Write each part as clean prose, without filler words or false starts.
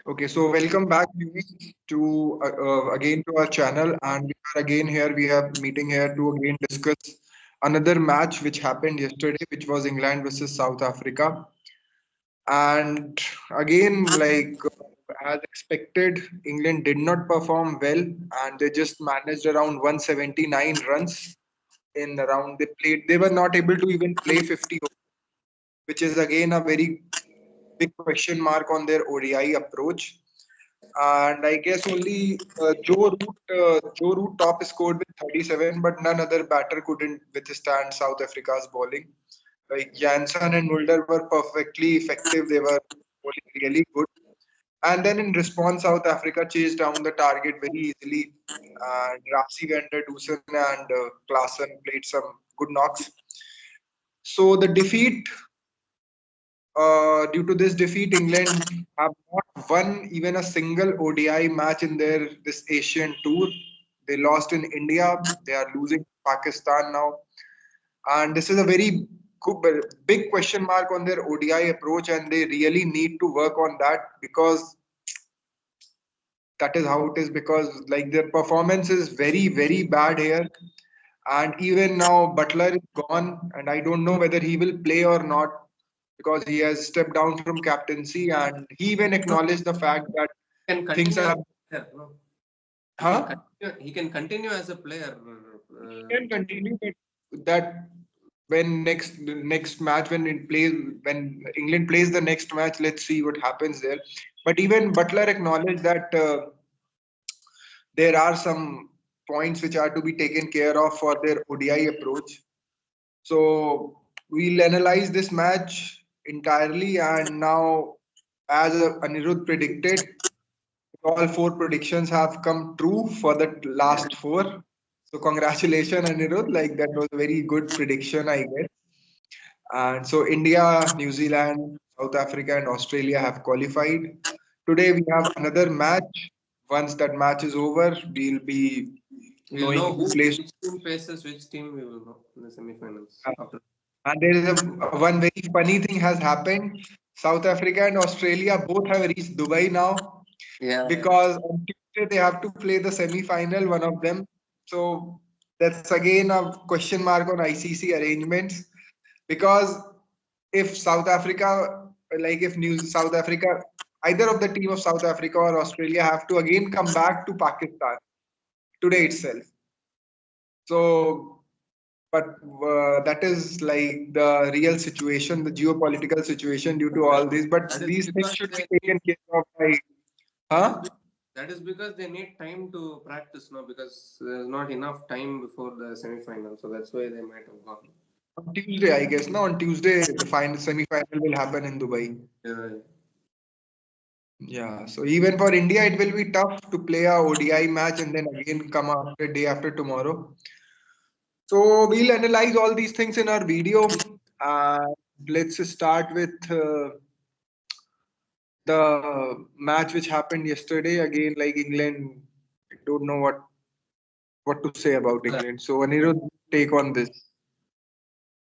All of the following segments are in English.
Okay, so welcome back viewers, to again to our channel, and we are again here. We are meeting here to again discuss another match which happened yesterday, which was England versus South Africa. And again, as expected, England did not perform well, and they just managed around 179 runs in around they played. They were not able to even play 50, which is again a very big question mark on their ODI approach. And I guess only Joe Root top scored with 37, but none other batter couldn't withstand South Africa's bowling. Like Janssen and Mulder were perfectly effective. They were bowling really good. And then in response, South Africa chased down the target very easily. And Rapsy Vander Dusen and Klaassen played some good knocks. So the defeat due to this defeat, England have not won even a single ODI match in their this Asian tour. They lost in India. They are losing to Pakistan now, and this is a very big question mark on their ODI approach, and they really need to work on that because that is how it is. Because like their performance is very bad here, and even now Butler is gone, and I don't know whether he will play or not because he has stepped down from captaincy, and he even No, acknowledged the fact that can things continue are, as a player. No, huh? he can continue as a player. He can continue, but that when next match when it plays when England plays the next match, let's see what happens there. But even Butler acknowledged that there are some points which are to be taken care of for their ODI approach. So we'll analyze this match entirely, and now, as Anirudh predicted, all four predictions have come true for the last four. So congratulations, Anirudh. Like that was a very good prediction, I guess. And so India, New Zealand, South Africa, and Australia have qualified. Today we have another match. Once that match is over, we'll be We'll knowing know who plays. which team faces which team. We will know in the semifinals after. And there is one very funny thing has happened. South Africa and Australia both have reached Dubai now Yeah, because on Tuesday they have to play the semi-final, one of them. So that's again a question mark on ICC arrangements because if South Africa, like if New South Africa, either of the team of South Africa or Australia have to again come back to Pakistan today itself. So but that is like the real situation, the geopolitical situation due to that all this. But that is these things because should be they need. taken care of by, That is huh? that is because they need time to practice now because there's not enough time before the semifinal. So that's why they might have gone. On Tuesday, I guess. No, on Tuesday, the final semi-final will happen in Dubai. Yeah, Yeah. So even for India, it will be tough to play a ODI match and then again come after day after tomorrow. So we'll analyze all these things in our video. Uh, let's start with the match which happened yesterday. Again, like England, I don't know what to say about yeah. England. So Anirudh, take on this.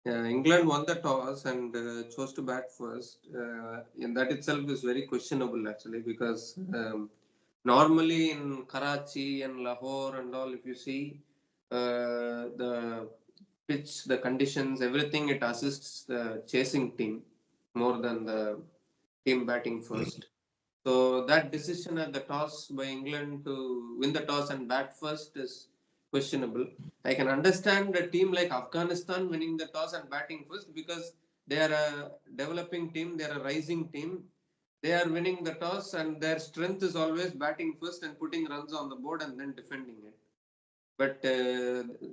Yeah, England won the toss and chose to bat first. And that itself is very questionable actually because normally in Karachi and Lahore and all, if you see the pitch, the conditions, everything, it assists the chasing team more than the team batting first. So that decision at the toss by England to win the toss and bat first is questionable. I can understand a team like Afghanistan winning the toss and batting first because they are a developing team, they are a rising team. They are winning the toss and their strength is always batting first and putting runs on the board and then defending it. But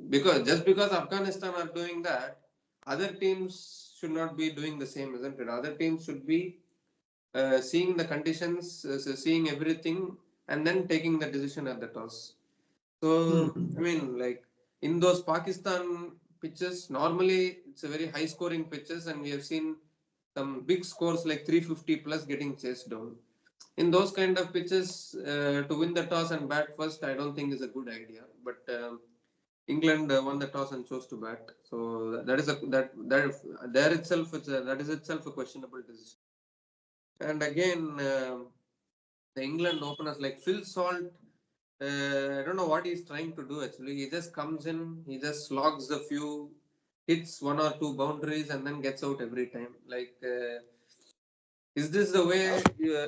because Afghanistan are doing that, other teams should not be doing the same, isn't it? Other teams should be seeing the conditions, seeing everything, and then taking the decision at the toss. So, I Hmm. mean, like in those Pakistan pitches, normally it's a very high scoring pitches, and we have seen some big scores like 350 plus getting chased down. In those kind of pitches, to win the toss and bat first, I don't think is a good idea. But England won the toss and chose to bat, so that is a that there itself that is itself a questionable decision. And again, the England openers like Phil Salt. I don't know what he's trying to do actually. He just comes in, he just slogs a few, hits one or two boundaries, and then gets out every time. Is this the way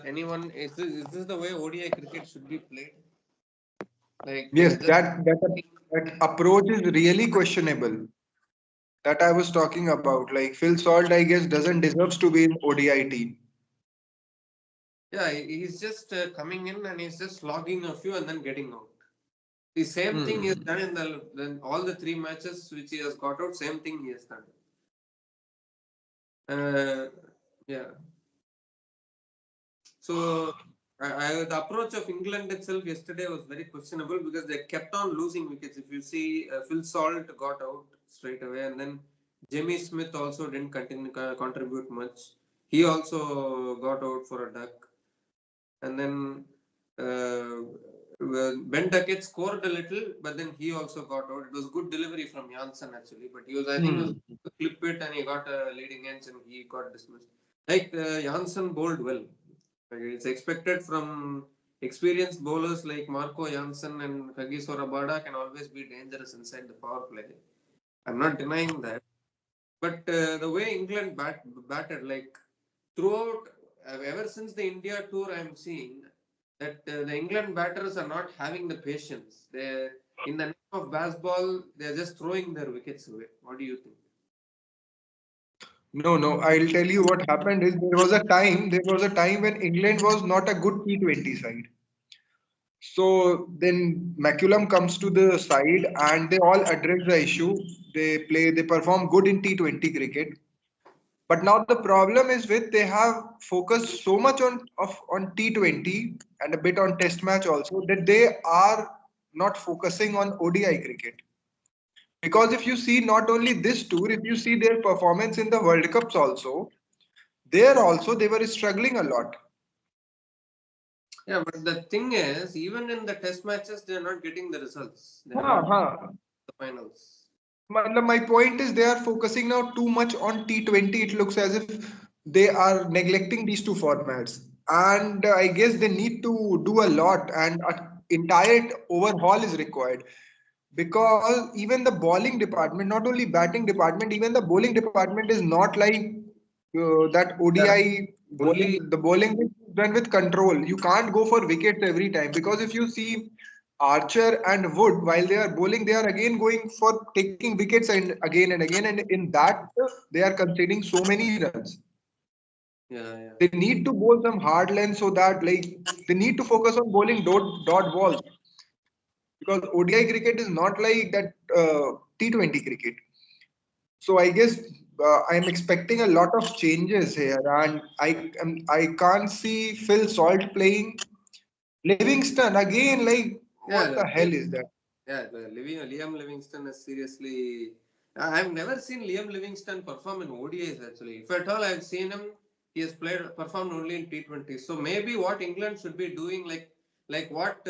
anyone? Is this the way ODI cricket should be played? Yes, Just that approach is really questionable. That I was talking about. Like Phil Salt, I guess, doesn't deserves to be in ODI team. yeah, he's just coming in and he's just slogging a few and then getting out. The same thing he has Hmm. done in all the three matches which he has got out. Same thing he has done. Uh, yeah. So the approach of England itself yesterday was very questionable because they kept on losing wickets. If you see, Phil Salt got out straight away, and then Jimmy Smith also didn't continue contribute much. He also got out for a duck, and then uh, Ben Duckett scored a little, but then he also got out. It was good delivery from Janssen actually, but I think, he was Hmm. to clip it and he got a leading edge and he got dismissed. Janssen bowled well. Like, it's expected from experienced bowlers like Marco Janssen and Kagiso Rabada can always be dangerous inside the power play. I'm not denying that. But the way England batted, like throughout, ever since the India tour, I'm seeing that the England batters are not having the patience. They, in the name of baseball, they're just throwing their wickets away. What do you think? No, no. I'll tell you what happened is there was a time when England was not a good T20 side. So then McCullum comes to the side and they all address the issue. They perform good in T20 cricket. But now the problem is with they have focused so much on T20 and a bit on Test match also that they are not focusing on ODI cricket. Because if you see not only this tour, if you see their performance in the World Cups also, there also they were struggling a lot. Yeah, but the thing is, even in the test matches, they're not getting the results. They're Huh, not huh. the finals. My point is they are focusing now too much on T20. It looks as if they are neglecting these two formats. And I guess they need to do a lot, and an entire overhaul is required. Because even the bowling department, not only batting department, even the bowling department is not like that Yeah. ODI Only, bowling. The bowling is done with control. You can't go for wickets every time because if you see Archer and Wood, while they are bowling, they are again going for taking wickets and again, and in that they are conceding so many runs. yeah, yeah. They need to bowl some hard length so that they need to focus on bowling dot balls because ODI cricket is not like that T20 cricket. So I guess I'm expecting a lot of changes here, and I can't see Phil Salt playing. Livingston again, like what Yeah, the hell is that? Liam Livingston is seriously. I've never seen Liam Livingston perform in ODIs actually. If at all I've seen him, he has performed only in T20. So maybe what England should be doing, like what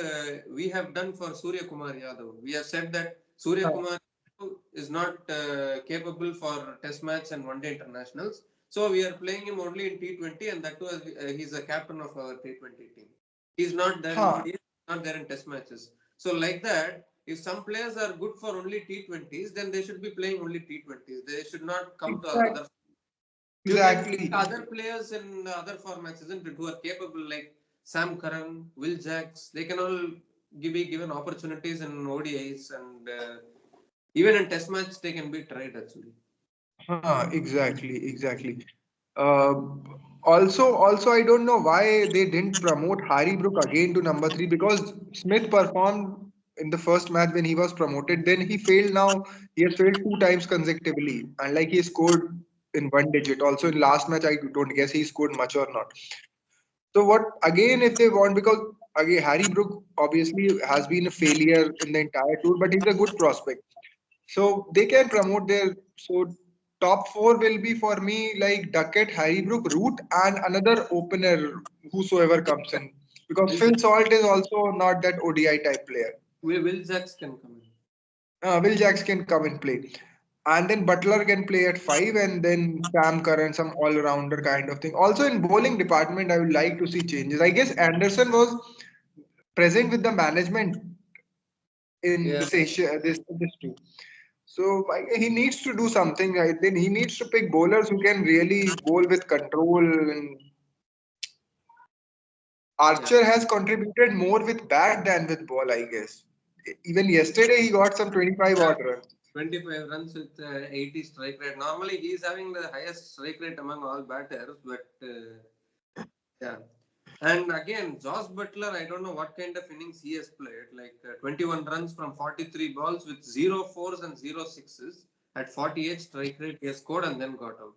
we have done for Surya Kumar Yadav. We have said that Surya Uh, Kumar Yadav is not capable for Test match and One Day internationals. So we are playing him only in T20, and that was he's a captain of our T20 team. He's not there in huh, ODI, not there in Test matches. So like that, if some players are good for only T20s, then they should be playing only T20s. They should not come to other. You can see exactly. other players in other formats, isn't it, who are capable like Sam Curran, Will Jacks. They can all be given opportunities in ODIs and even in Test match they can be tried actually. Exactly. Uh, also, I don't know why they didn't promote Harry Brook again to number three because Smith performed in the first match when he was promoted. Then he failed. Now he has failed two times consecutively, and like he scored in one digit. Also in last match, I don't guess he scored much or not. So what again if they want because again Harry Brook obviously has been a failure in the entire tour, but he's a good prospect. So they can promote their so top four will be for me like Duckett, Harry Brook, Root, and another opener whosoever comes in. Because Will, Phil Salt is also not that ODI type player. Will Jacks can come in. Will Jacks can come and play. And then Butler can play at five, and then Sam Curran, some all-rounder kind of thing. Also in bowling department, I would like to see changes. I guess Anderson was present with the management in Yeah, this Asia, this too. So he needs to do something. Right? Then he needs to pick bowlers who can really bowl with control. And yeah, Archer has contributed more with bat than with ball, I guess. Even yesterday, he got some 25 yeah. odd runs. 25 runs with 80 strike rate. Normally, he's having the highest strike rate among all batters, but yeah. And again, Josh Butler, I don't know what kind of innings he has played. Like 21 runs from 43 balls with 0 4s and 0 6s at 48 strike rate. He has scored and then got out.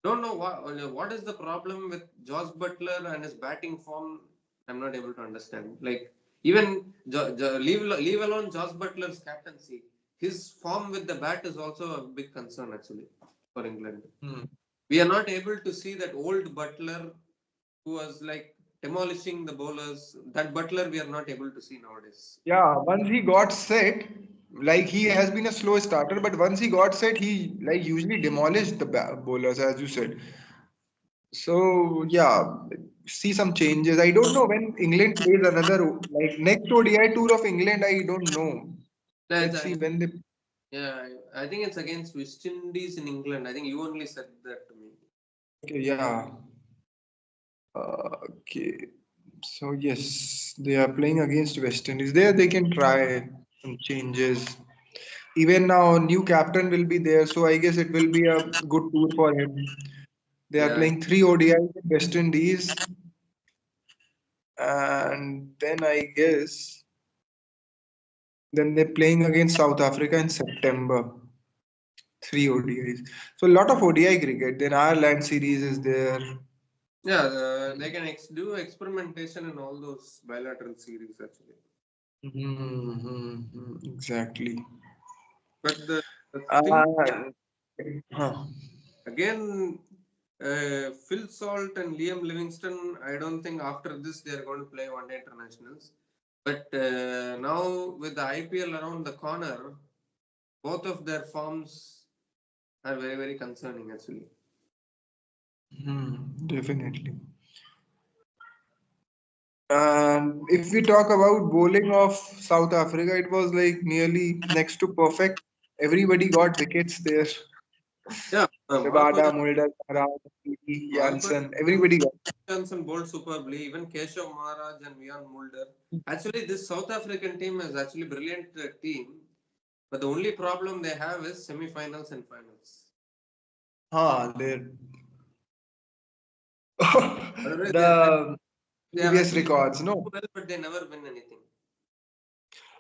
Don't know what is the problem with Josh Butler and his batting form. I'm not able to understand. Like even leave alone Josh Butler's captaincy. His form with the bat is also a big concern actually for England. Hmm. We are not able to see that old Butler who was like demolishing the bowlers. That Butler we are not able to see nowadays. Yeah, once he got set, like he has been a slow starter, but once he got set, he like usually demolished the bowlers, as you said. So yeah, see some changes. I don't know when England plays another like next ODI tour of England. I don't know. That's, Let's see when they. yeah, I think it's against West Indies in England. I think you only said that to me. Okay, yeah. Okay. So yes, they are playing against West Indies. There they can try some changes. Even now, new captain will be there, so I guess it will be a good tour for him. They are Yeah, playing three ODIs in West Indies, and then I guess then they're playing against South Africa in September. Three ODIs. So a lot of ODI cricket. Then Ireland series is there. yeah, they can do experimentation in all those bilateral series actually. Exactly. But the thing Uh, huh. again, Phil Salt and Liam Livingston, I don't think after this they are going to play one day internationals. But now with the IPL around the corner, both of their forms are very, very concerning actually. Definitely. And if we talk about bowling of South Africa, it was like nearly next to perfect. Everybody got wickets there. Yeah, Rabada, Mulder, Maharaj, Marquez Janssen, everybody got. Johnson bowled superbly. Even Keshav Maharaj and Vian Mulder. Actually, this South African team is actually brilliant team. But the only problem they have is semi-finals and finals. There. Otherwise, The they are previous actually records, no. well, but they never win anything.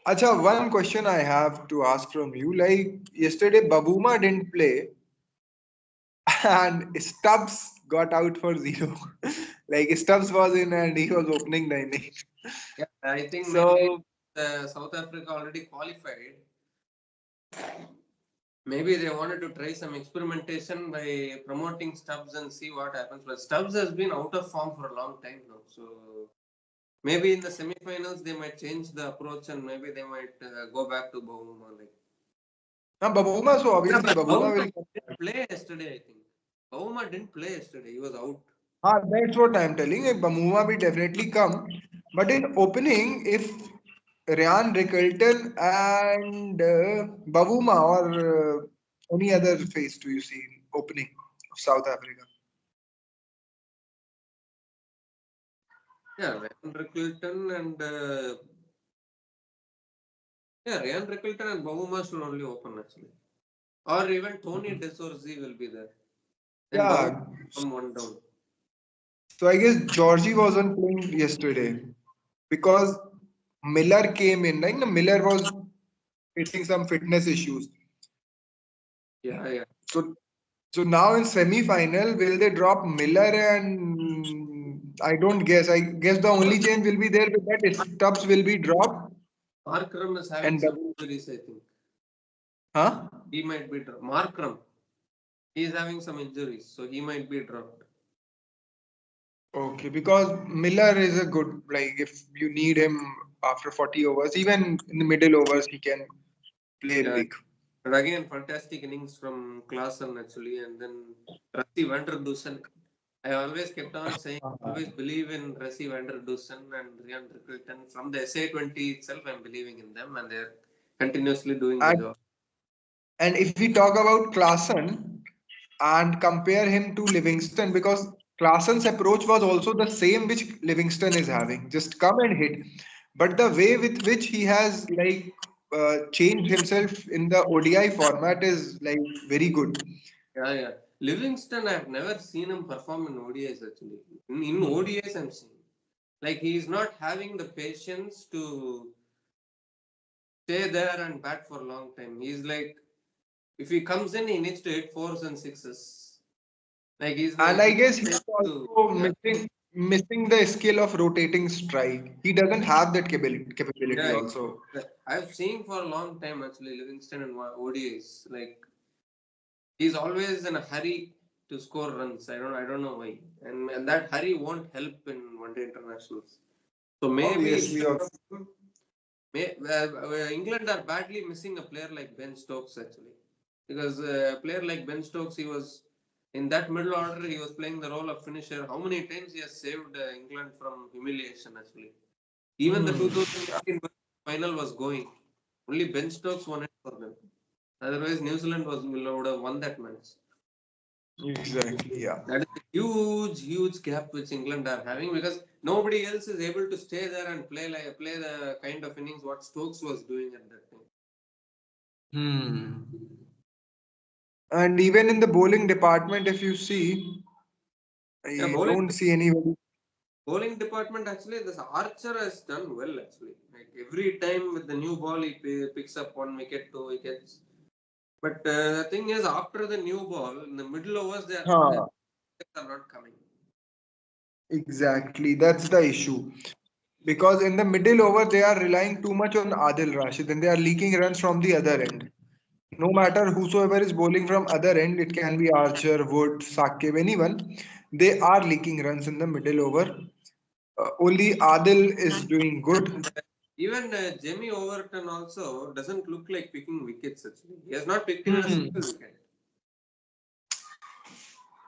Acha, one question I have to ask from you. Like yesterday, Babuma didn't play, and Stubbs got out for zero. Like Stubbs was in and he was opening the inning. Yeah, I think maybe So South Africa already qualified. Maybe they wanted to try some experimentation by promoting Stubbs and see what happens. But Stubbs has been out of form for a long time now. So maybe in the semi-finals they might change the approach and maybe they might go back to Bouma. Like. now Babuma, so Yeah, obviously but Babuma Bouma will come didn't back. play yesterday, I think. Bouma didn't play yesterday. He was out. That's what I'm telling. Babuma will definitely come. But in opening, if Ryan Rickelton and Babuma or any other face do you see in opening of South Africa? Yeah, Ryan Rickelton and yeah, Ryan Rickelton and Bouma should only open actually. Or even Tony Desorzi will be there. Then Bouma Yeah. come one down. So I guess Georgie wasn't playing yesterday because Miller came in. Like Miller was facing some fitness issues. Yeah, yeah. So so now in semi-final, will they drop Miller and I don't guess. I guess the only change will be there with that is Stubbs will be dropped Markram is having and some injuries, I think. huh? He might be dropped. Markram. He is having some injuries, so he might be dropped. Okay, because Miller is a good like if you need him after 40 overs, even in the middle overs he can play Yeah. big. And again, fantastic innings from Klaasen actually, and then Rassi van der Dusen. I always kept on saying, always believe in Rassi van der Dusen and Rian Rickelton. From the SA20 itself, I'm believing in them, and they're continuously doing the And job. if we talk about Klaasen and compare him to Livingston, because Klaasen's approach was also the same which Livingston is having, just come and hit. But the way with which he has changed himself in the ODI format is like very good. Yeah, yeah. Livingston, I've never seen him perform in ODIs actually. In ODIs, I'm seeing like he's not having the patience to stay there and bat for a long time. He's like, if he comes in, he needs to hit fours and sixes. Like And I he's guess not he's able to. also Yeah, missing the skill of rotating strike. He doesn't have that capability yeah. also. I've seen for a long time actually Livingston and ODIs. Like he's always in a hurry to score runs. I don't know why, and that hurry won't help in one day internationals. So maybe Obviously, instead of him, England are badly missing a player like Ben Stokes actually, because a player like Ben Stokes, he was in that middle order. He was playing the role of finisher. How many times he has saved England from humiliation actually? Even the hmm, 2018 final was going. Only Ben Stokes won it for them. Otherwise, New Zealand would have won that match. exactly, yeah. That is a huge, huge gap which England are having because nobody else is able to stay there and play the kind of innings what Stokes was doing at that time. Hmm. And even in the bowling department, if you see, Yeah, I don't see anybody. bowling department actually, this Archer has done well actually. Like every time with the new ball, he picks up 1 wicket, 2 wickets. But the thing is, after the new ball, in the middle overs, the Huh, wickets are not coming. exactly. That's the issue. Because in the middle over, they are relying too much on Adil Rashid and they are leaking runs from the other end. No matter whosoever is bowling from other end, it can be Archer, Wood, Sakib, anyone, they are leaking runs in the middle over. Only Adil is doing good. And even Jamie Overton also doesn't look like picking wickets actually. He has not picked even a Hmm. single wicket.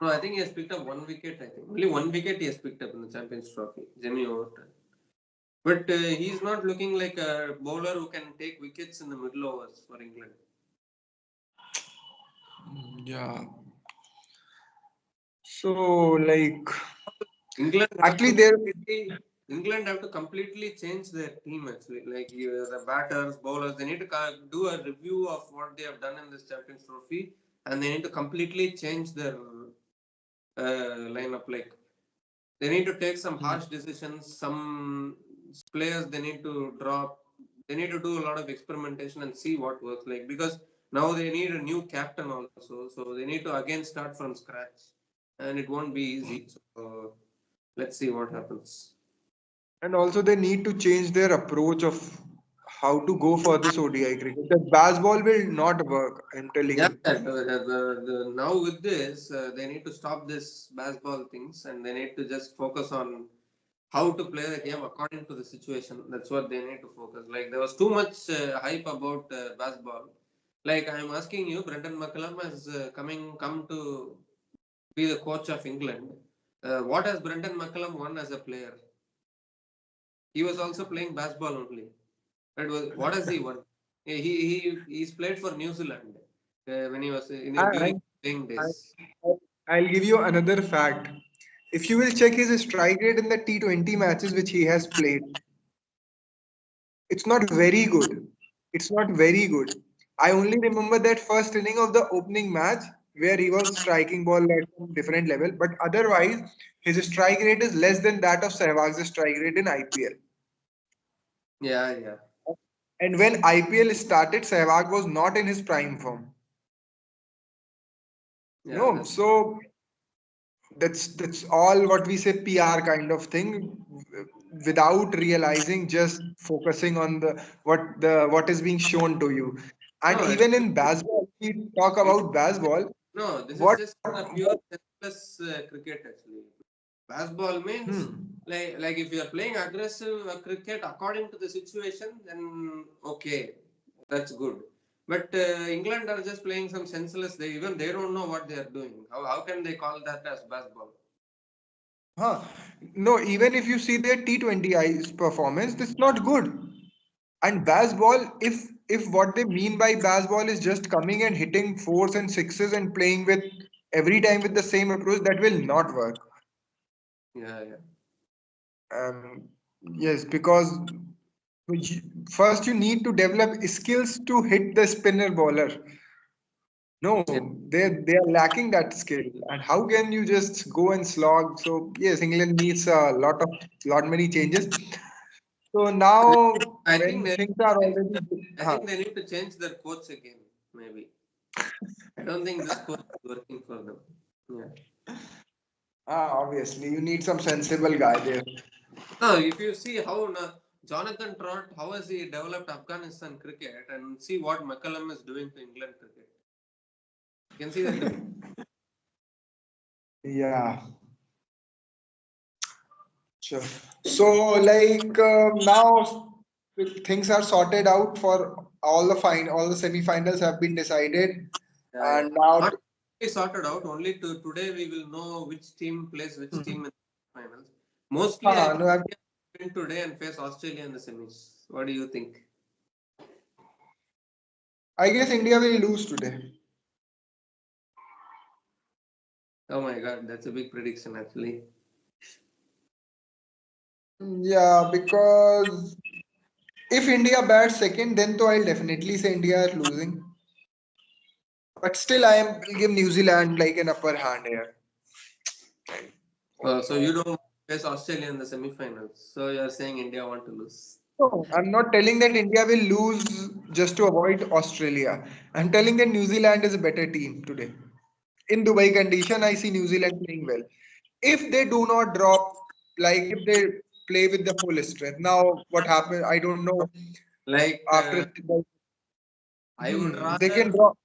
No, I think he has picked up 1 wicket. I think only 1 wicket he has picked up in the Champions Trophy. Jamie Overton. But he's not looking like a bowler who can take wickets in the middle overs for England. Yeah. So, like, England have actually, to there. completely England have to completely change their team actually. Like the batters, bowlers, they need to do a review of what they have done in this Champions Trophy, and they need to completely change their lineup. Like they need to take some Hmm. harsh decisions. Some players they need to drop. They need to do a lot of experimentation and see what works. Like because now they need a new captain also, so they need to again start from scratch, and it won't be easy. So let's see what happens. And also, they need to change their approach of how to go for this ODI cricket. The baseball will not work, I'm telling Yeah, you. now with this, they need to stop this baseball things and they need to just focus on how to play the game according to the situation. That's what they need to focus. Like there was too much hype about baseball. Like I'm asking you, Brendan McCullum has come to be the coach of England. What has Brendan McCullum won as a player? He was also playing baseball only. What has he won? He's played for New Zealand when he was during And playing and days. I'll give you another fact. If you will check his strike rate in the T20 matches which he has played, it's not very good. It's not very good. I only remember that first inning of the opening match where he was striking ball at some different level, but otherwise his strike rate is less than that of Sehwag's strike rate in IPL. Yeah, yeah, And when IPL started, Sehwag was not in his prime form. yeah. No, That's so that's all what we say PR kind of thing without realizing, just focusing on what is being shown to you. And no. even in baseball, we talk This about is just, baseball. no, this is What just a pure senseless cricket actually. Baseball means hmm, like if you are playing aggressive cricket according to the situation, then okay, that's good. But England are just playing some senseless. They don't know what they are doing. How can they call that as basketball? Huh. No, even if you see their T20I's performance, that's not good. And baseball, if what they mean by baseball is just coming and hitting fours and sixes and playing with every time with the same approach, that will not work. Yeah, yeah. Um, yes, because you- first you need to develop skills to hit the spinner bowler. Yeah. No, they are lacking that skill. And how can you just go and slog? So yes, England needs a lot many changes. So now I think when they things are change already, I huh, think they need to change their coach again. Maybe. I don't think this coach is working for them. Yeah. obviously you need some sensible guy there. No, if you see how Jonathan Trott, how has he developed Afghanistan cricket, and see what McCallum is doing to England cricket. You can see the difference. Yeah, sure. So like now things are sorted out for all the semi-finals have been decided, Yeah, yeah. and now Not fully sorted out. Only to today we will know which team plays which team in the finals. Mostly, I think no, India will win today and face Australia in the semis. What do you think? I guess India will lose today. Oh my God, that's a big prediction actually. Yeah, because if India bats second, then though I'll definitely say India is losing. But still, I am will give New Zealand like an upper hand here. So you don't face Australia in the semifinals. So you are saying India want to lose. No, I'm not telling that India will lose just to avoid Australia. I'm telling that New Zealand is a better team today. In Dubai condition, I see New Zealand playing well. If they do not drop, like if they play with the full strength. Now, what happened? I don't know. Like After I would they can rather drop.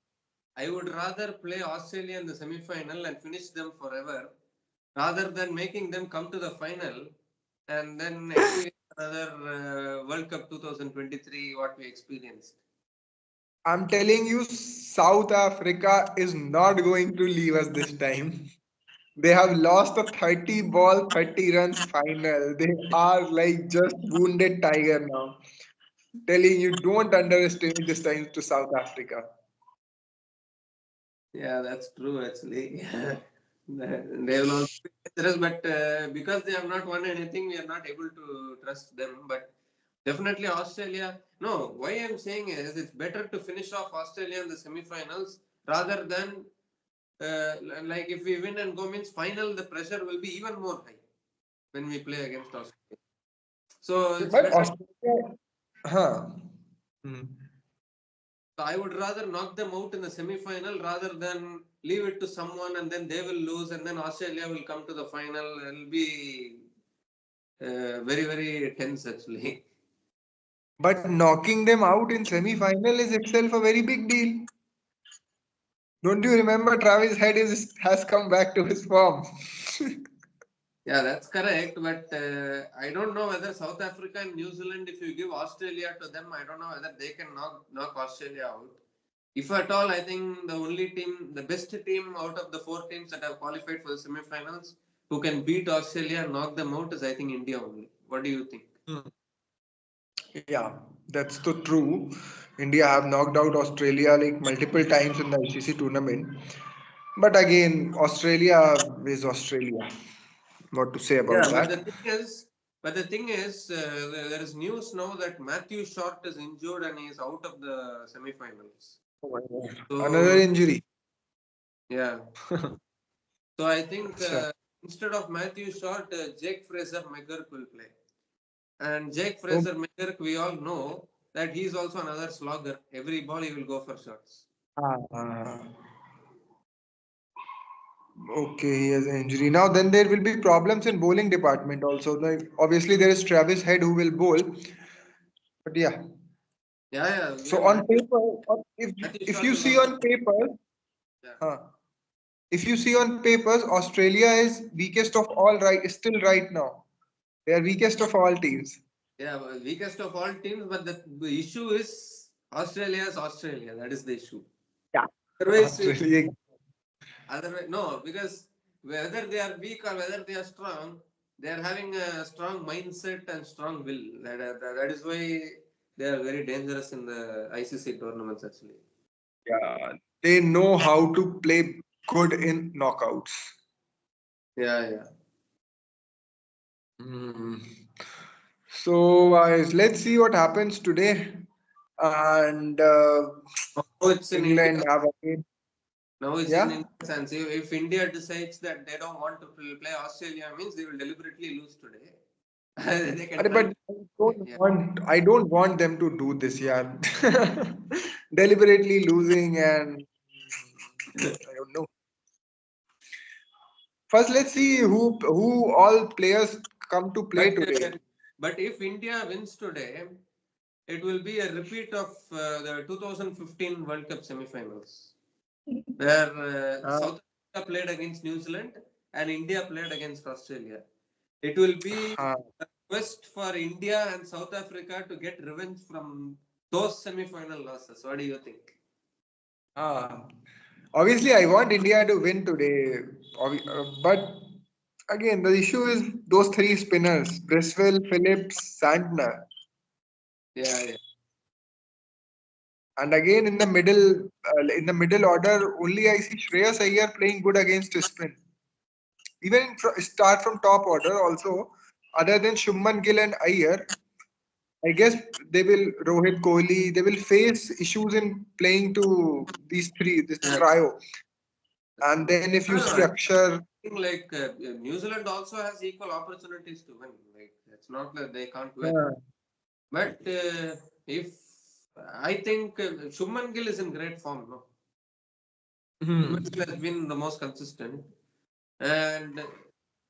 I would rather play Australia in the semi-final and finish them forever rather than making them come to the final and then experience another World Cup 2023 what we experienced. I'm telling you, South Africa is not going to leave us this time. They have lost a 30 ball, 30 runs final. They are like just wounded tiger now. Telling you, don't underestimate this time to South Africa. Yeah, that's true actually. They will also be dangerous, but because they have not won anything, we are not able to trust them. But definitely Australia. No, why I'm saying is it's better to finish off Australia in the semi-finals rather than like if we win and go means final, the pressure will be even more high when we play against Australia. So it's But better. Australia, huh? Hmm. So I would rather knock them out in the semi-final rather than leave it to someone and then they will lose and then Australia will come to the final. It'll be very very tense actually. But knocking them out in semi-final is itself a very big deal. Don't you remember Travis Head has come back to his form? Yeah, that's correct. But I don't know whether South Africa and New Zealand, if you give Australia to them, I don't know whether they can knock Australia out. If at all, I think the only team, the best team out of the four teams that have qualified for the semi-finals, who can beat Australia and knock them out, is I think India only. What do you think? Hmm. Yeah, that's so true. India have knocked out Australia like multiple times in the ICC tournament. But again, Australia is Australia. What to say about Yeah, that? but the thing is, there is news now that Matthew Short is injured and he is out of the semi-finals. Oh my God. Another So injury. yeah, so I think Sure. instead of Matthew Short, Jake Fraser McGurk will play. And Jake Oh, Fraser McGurk, we all know that he is also another slogger. Every ball he will go for shots. ah, okay, he has an injury. Now then there will be problems in bowling department also. Like obviously there is Travis Head who will bowl. But yeah. Yeah, yeah. So Even on paper, Matthew if Short you will see also. on paper, Yeah, huh, if you see on papers, Australia is weakest of all right still right now. They are weakest of all teams. yeah. Weakest of all teams, but the issue is Australia is Australia. That is the issue. Yeah. Otherwise, Australia. otherwise no, because whether they are weak or whether they are strong, they are having a strong mindset and strong will. That is why they are very dangerous in the ICC tournaments actually. Yeah, they know how to play good in knockouts. Yeah, yeah. Hmm. So let's see what happens today. And Now it's in England India. have again. Now it's in Yeah. India's hands. If India decides that they don't want to play Australia, means they will deliberately lose today. They can try But to. Yeah. I don't want them to do this, yeah. Deliberately losing and I don't know. First, let's see who all players come to play But today. but if India wins today, it will be a repeat of the 2015 World Cup semi-finals, where Uh, South Africa played against New Zealand and India played against Australia. It will be uh, a quest for India and South Africa to get revenge from those semi-final losses. What do you think? uh. Obviously, I want India to win today. But again, the issue is those three spinners: Briswell, Phillips, Santner. Yeah, yeah. And again, in the middle order, only I see Shreyas Iyer playing good against spin. Even start from top order also. Other than Shubman Gill and Iyer, I guess they will Rohit Kohli. They will face issues in playing to these three, this Yeah. trio. And then if you No, see no, I Akshar, think like New Zealand also has equal opportunities to win. Like it's not that they can't win. uh, But if I think Shubman Gill is in great form, no? hmm, Shubman Gill has been the most consistent, and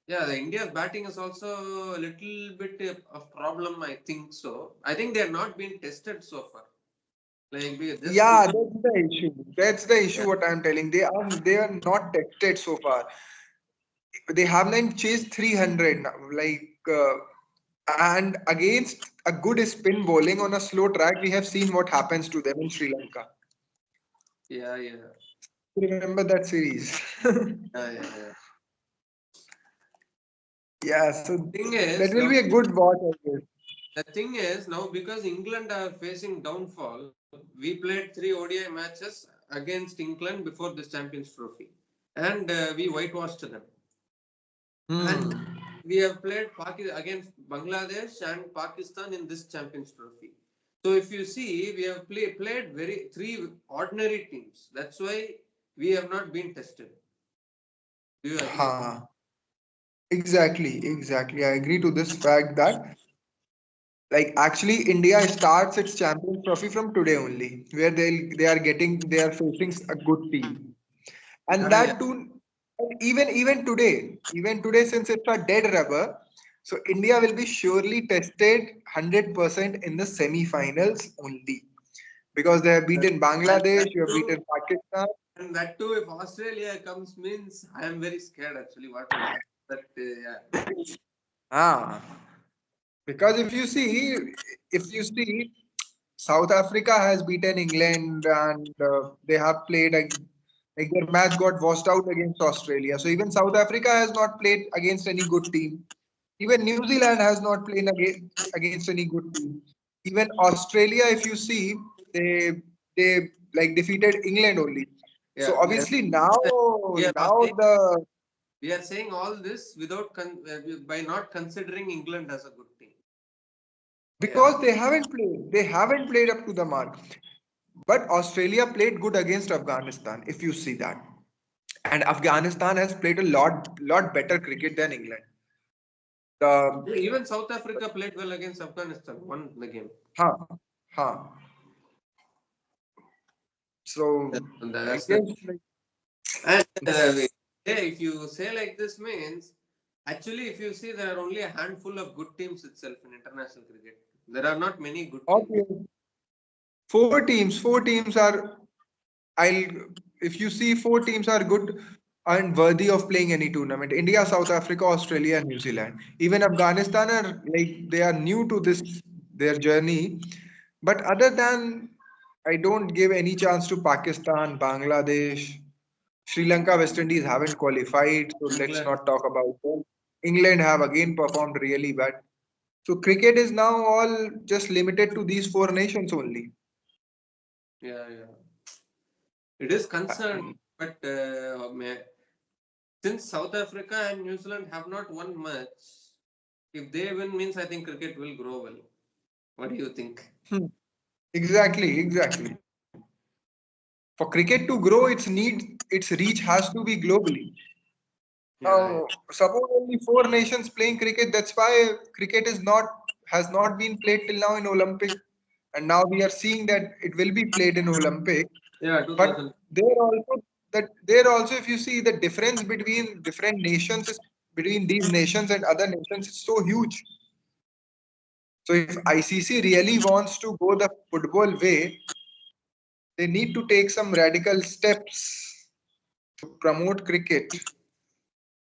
yeah, the India's batting is also a little bit of problem. I think so. I think they have not been tested so far. Like just yeah, because, that's the issue. That's the yeah, issue. What I'm telling, they are not tested so far. They haven't chased 300 now. And against a good spin bowling on a slow track, we have seen what happens to them in Sri Lanka. yeah, yeah, Remember that series? yeah, yeah, yeah. Yeah, so Thing that is will now. be a good watch, I guess. The thing is now because England are facing downfall, we played three ODI matches against England before this Champions Trophy, and we whitewashed them. And Hmm. we have played against Bangladesh and Pakistan in this Champions Trophy. So if you see, we have played very three ordinary teams. That's why we have not been tested. Do you agree? Ha. Exactly, exactly. I agree to this fact that actually India starts its Champions Trophy from today only, where they are facing a good team. And Yeah, yeah, that too, even today since it's a dead rubber, so India will be surely tested 100% in the semi-finals only because they have beaten and Bangladesh, you have beaten Pakistan. that too. If Australia comes, means I am very scared. Actually, what will happen? But yeah, Ah, because if you see, South Africa has beaten England and they have played like their match got washed out against Australia. So even South Africa has not played against any good team. Even New Zealand has not played against any good team. Even Australia, if you see, they defeated England only. So yeah. obviously We are now saying the we are saying all this without by not considering England as a good team. Yeah, because they haven't played up to the mark. But Australia played good against Afghanistan, if you see that. And Afghanistan has played a lot better cricket than England. The even South Africa played well against Afghanistan, won the game. huh, huh. Yeah, So and I that's the guess and it's yeah, if you say like this means actually if you see there are only a handful of good teams itself in international cricket. There are not many good teams. obvious. Four teams are I'll if you see four teams are good and worthy of playing any tournament. India, South Africa, Australia, and New Zealand. Even Afghanistan are they are new to this their journey. But other than I don't give any chance to Pakistan, Bangladesh, Sri Lanka, West Indies haven't qualified, so let's England. not talk about them. England have again performed really bad. So cricket is now all just limited to these four nations only. Yeah, yeah. It is concerned, but since South Africa and New Zealand have not won much, if they win, means I think cricket will grow well. What do you think? Hmm. Exactly, exactly. For cricket to grow, its reach has to be globally. Yeah, yeah. Now, suppose only four nations playing cricket. That's why cricket is not has not been played till now in Olympic, and now we are seeing that it will be played in Olympic. Yeah, But 2000. there also, if you see the difference between different nations is between these nations and other nations, it's so huge. So if ICC really wants to go the football way, they need to take some radical steps to promote cricket.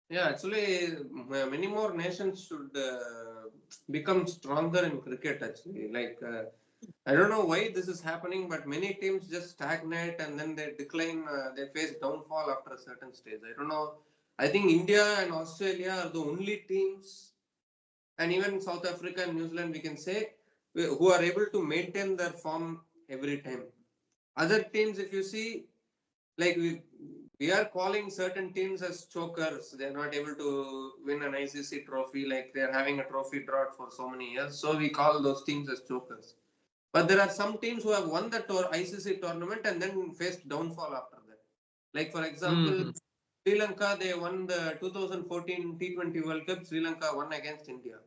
Yeah, actually, many more nations should become stronger in cricket. Actually, I don't know why this is happening, but many teams just stagnate and then they decline. They face downfall after a certain stage. I don't know. I think India and Australia are the only teams, and even South Africa and New Zealand, we can say, who are able to maintain their form every time. Other teams, if you see, like we are calling certain teams as chokers. They are not able to win an ICC trophy. Like they are having a trophy drought for so many years. So we call those teams as chokers. But there are some teams who have won the ICC tournament and then faced downfall after that. Like for example, Hmm. Sri Lanka, they won the 2014 T20 World Cup. Sri Lanka won against India,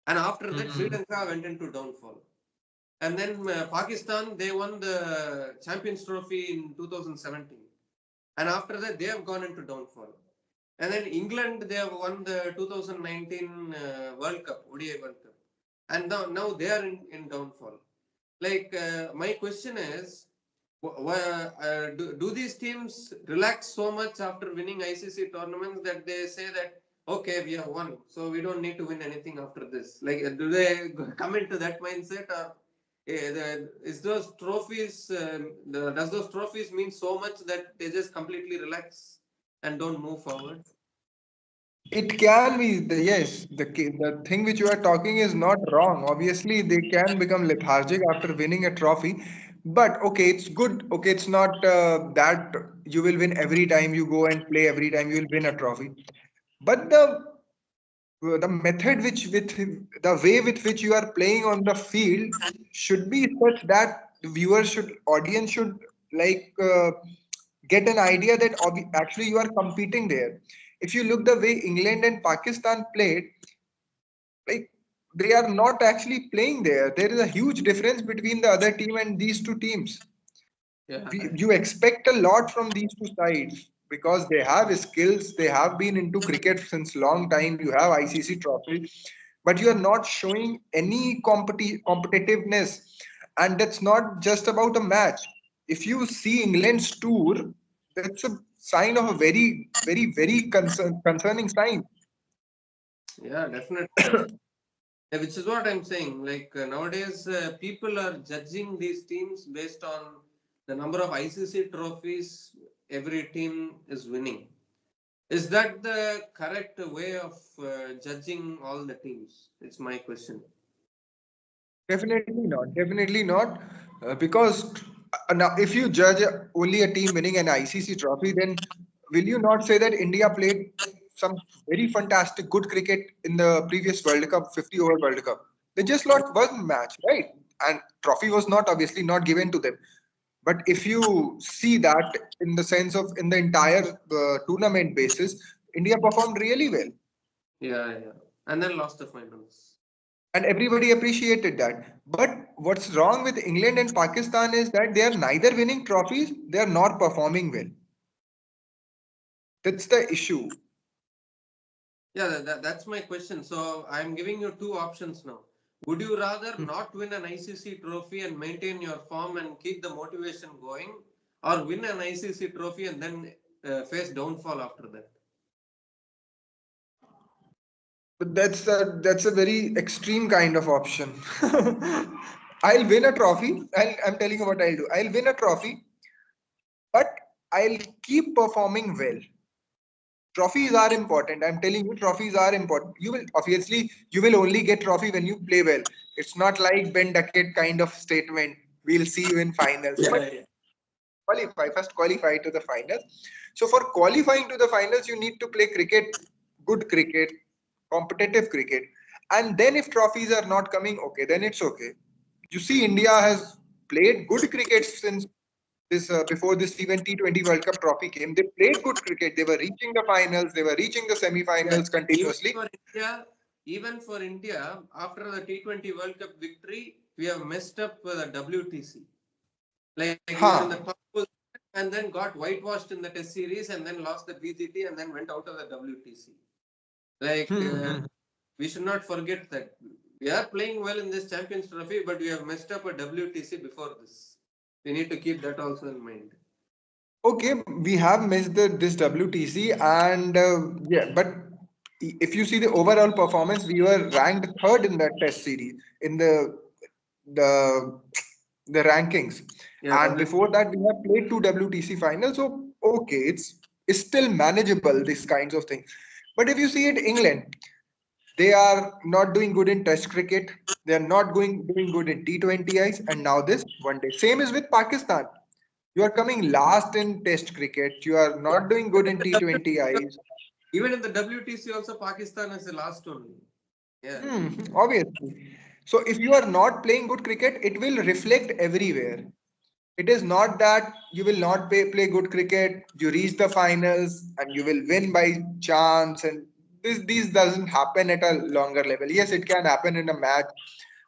and after that, Sri Hmm. Lanka went into downfall. And then Pakistan, they won the Champions Trophy in 2017, and after that, they have gone into downfall. And then England, they have won the 2019 World Cup, ODI World Cup, and now they are in downfall. My question is, do these teams relax so much after winning ICC tournaments that they say that okay, we have won, so we don't need to win anything after this? Do they come into that mindset, or is those trophies? Does those trophies mean so much that they just completely relax and don't move forward? It can be yes. The thing which you are talking is not wrong. Obviously, they can become lethargic after winning a trophy, but okay, it's good. Okay, it's not that you will win every time you go and play. Every time you will win a trophy, but the method with the way with which you are playing on the field should be such that the viewer should audience should like get an idea that actually you are competing there. If you look the way England and Pakistan played, like they are not actually playing there. There is a huge difference between the other team and these two teams. Yeah, You expect a lot from these two sides because they have skills. They have been into cricket since long time. You have ICC trophy, but you are not showing any competitiveness, and that's not just about a match. If you see England's tour, that's a sign of a very concerning sign. yeah, definitely. Yeah, which is what I'm saying. Nowadays, people are judging these teams based on the number of ICC trophies every team is winning. Is that the correct way of judging all the teams? It's my question. Definitely not. Definitely not. Because now, if you judge only a team winning an ICC trophy, then will you not say that India played some very fantastic, good cricket in the previous World Cup, 50 over World Cup? They just lost one match, right? And trophy was not obviously not given to them. But if you see that in the sense of in the entire tournament basis, India performed really well. Yeah, yeah. And then lost the finals. And everybody appreciated that. But what's wrong with England and Pakistan is that they are neither winning trophies, they are not performing well. That's the issue. Yeah, that's my question. So I'm giving you two options now. Would you rather not win an ICC trophy and maintain your form and keep the motivation going, or win an ICC trophy and then face downfall after that? But that's a very extreme kind of option. I'll win a trophy. I'm telling you what I'll do. I'll win a trophy, but I'll keep performing well. Trophies are important. I'm telling you, trophies are important. You will obviously you will only get trophy when you play well. It's not like Ben Duckett kind of statement. We'll see you in finals. But Yeah, yeah. qualify to the finals. So for qualifying to the finals, you need to play cricket, good cricket, competitive cricket, and then if trophies are not coming, okay, then it's okay. You see, India has played good cricket since this before this even T20 World Cup trophy came. They played good cricket. They were reaching the finals. They were reaching the Yeah, semi-finals even continuously. for India, even for India, after the T20 World Cup victory, we have messed up the WTC. Like we were in the Huh. top position and then got whitewashed in the Test series and then lost the BGT and then went out of the WTC. Like Hmm. we should not forget that we are playing well in this Champions Trophy, but we have messed up a WTC before this. We need to keep that also in mind. Okay, we have missed this WTC, and yeah, but if you see the overall performance, we were ranked third in that Test series in the the rankings, Yeah, and W. before that, we have played two WTC finals. So okay, it's still manageable these kinds of things. But if you see it, England, they are not doing good in Test cricket. They are not doing good in T20Is, and now this one day. Same is with Pakistan. You are coming last in Test cricket. You are not doing good in T20Is. Even in the WTC also Pakistan is the last only. Yeah. Obviously. So if you are not playing good cricket, it will reflect everywhere. It is not that you will not play good cricket, you reach the finals and you will win by chance, and this doesn't happen at a longer level. Yes, it can happen in a match.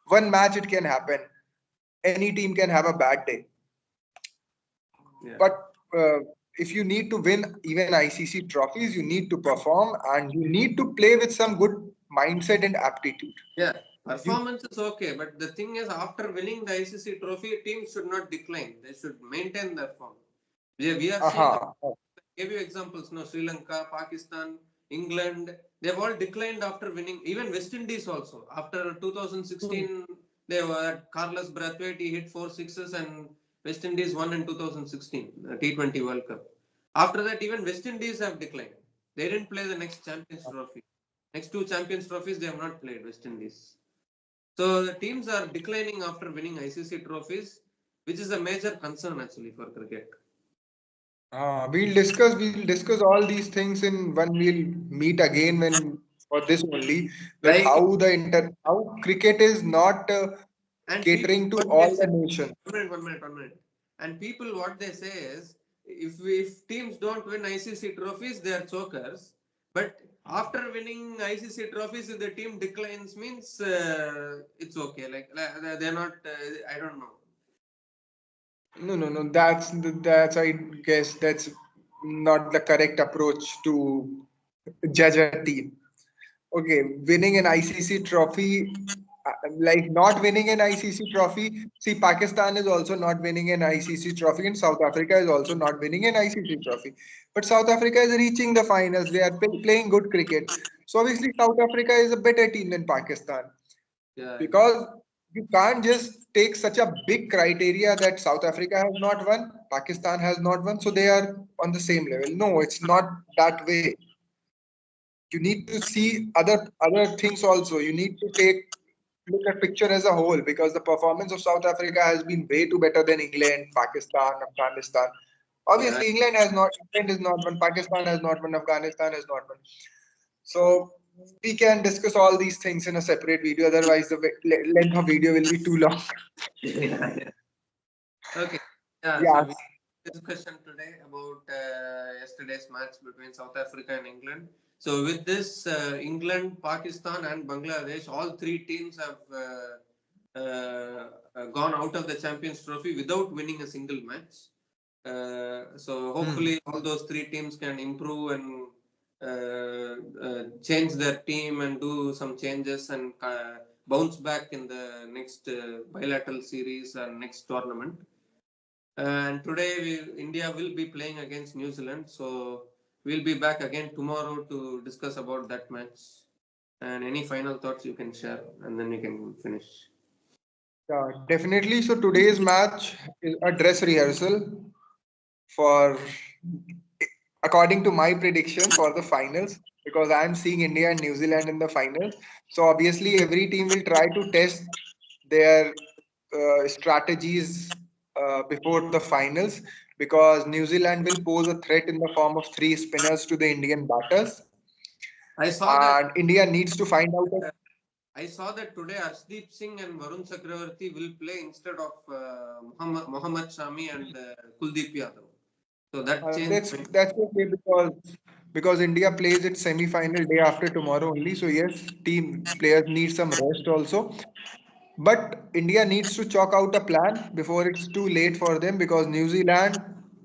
One match it can happen. Any team can have a bad day. Yeah. But if you need to win even ICC trophies, you need to perform and you need to play with some good mindset and aptitude. Yeah, You, performance is okay, but the thing is, after winning the ICC trophy, teams should not decline. They should maintain their form. We are seeing, aha. I gave you examples, no, Sri Lanka, Pakistan, England, they've all declined after winning. Even West Indies also. After Hmm. 2016, they were Carlos Brathwaite, he hit four sixes, and West Indies won in 2016, the T20 World Cup. After that, even West Indies have declined. They didn't play the next Champions Trophy. Next two Champions Trophies, they have not played, West Indies. So the teams are declining after winning ICC trophies, which is a major concern actually for cricket. We'll discuss all these things in when we'll meet again when for this only, that Like, how cricket is not and people, catering to what all they say, the nations. 1 minute. And people, what they say is, if teams don't win ICC trophies, they are chokers. But after winning ICC trophies, if the team declines, means it's okay. Like they're not. I don't know. No. That's I guess that's not the correct approach to judge a team. Okay, winning an ICC trophy, like not winning an ICC trophy. See, Pakistan is also not winning an ICC trophy, and South Africa is also not winning an ICC trophy. But South Africa is reaching the finals. They are playing good cricket. So obviously, South Africa is a better team than Pakistan, Yeah, I know. because you can't just take such a big criteria that South Africa has not won, Pakistan has not won, so they are on the same level. No, it's not that way. You need to see other things also. You need to take look at picture as a whole, because the performance of South Africa has been way too better than England, Pakistan, Afghanistan. Yeah, Obviously, England is not one, Pakistan has not one, Afghanistan has not one. So we can discuss all these things in a separate video. Otherwise, the length of video will be too long. yeah. Okay. Yeah, so Yeah. we discussion today about yesterday's match between South Africa and England. So with this, England, Pakistan, and Bangladesh, all three teams have gone out of the Champions Trophy without winning a single match. So Hmm. hopefully, all those three teams can improve and change their team and do some changes and bounce back in the next bilateral series and next tournament. And today, India will be playing against New Zealand. So we'll be back again tomorrow to discuss about that match. And any final thoughts you can share, and then we can finish. Yeah, definitely. So today's match is a dress rehearsal for, according to my prediction, for the finals, because I'm seeing India and New Zealand in the finals. So obviously, every team will try to test their strategies before the finals, because New Zealand will pose a threat in the form of three spinners to the Indian batters, I saw and that. India needs to find out a. Uh, I saw that today Arshdeep Singh and Varun Chakravarti will play instead of Mohammad Shami and Kuldeep Yadav. So that changed. That's okay, because India plays its semi-final day after tomorrow only. So yes, team players need some rest also. But India needs to chalk out a plan before it's too late for them, because New Zealand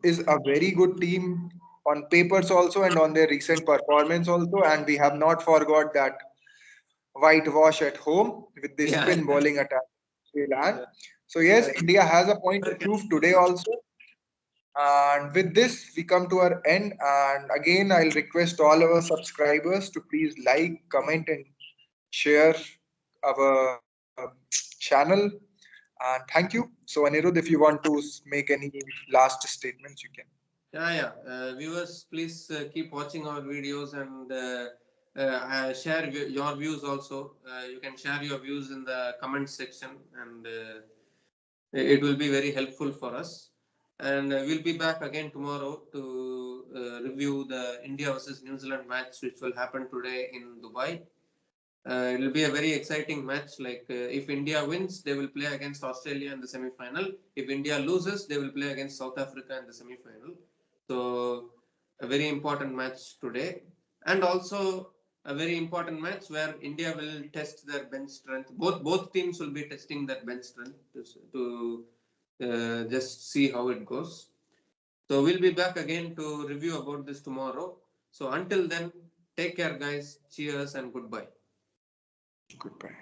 is a very good team on papers also and on their recent performance also, and we have not forgot that whitewash at home with the Yeah, spin bowling attack in New Zealand. yeah, So yes, yeah. India has a point to prove today also. And with this, we come to our end. And again, I'll request all our subscribers to please like, comment, and share our channel. And thank you. So, Anirudh, if you want to make any last statements, you can. Yeah, yeah. Viewers, please keep watching our videos and share your views also. You can share your views in the comment section, and it will be very helpful for us. And we'll be back again tomorrow to review the India versus New Zealand match, which will happen today in Dubai. It will be a very exciting match. Like if India wins, they will play against Australia in the semi-final. If India loses, they will play against South Africa in the semi-final. So a very important match today, and also a very important match where India will test their bench strength. Both teams will be testing their bench strength to just see how it goes. So we'll be back again to review about this tomorrow. So until then, take care, guys. Cheers and goodbye. Goodbye.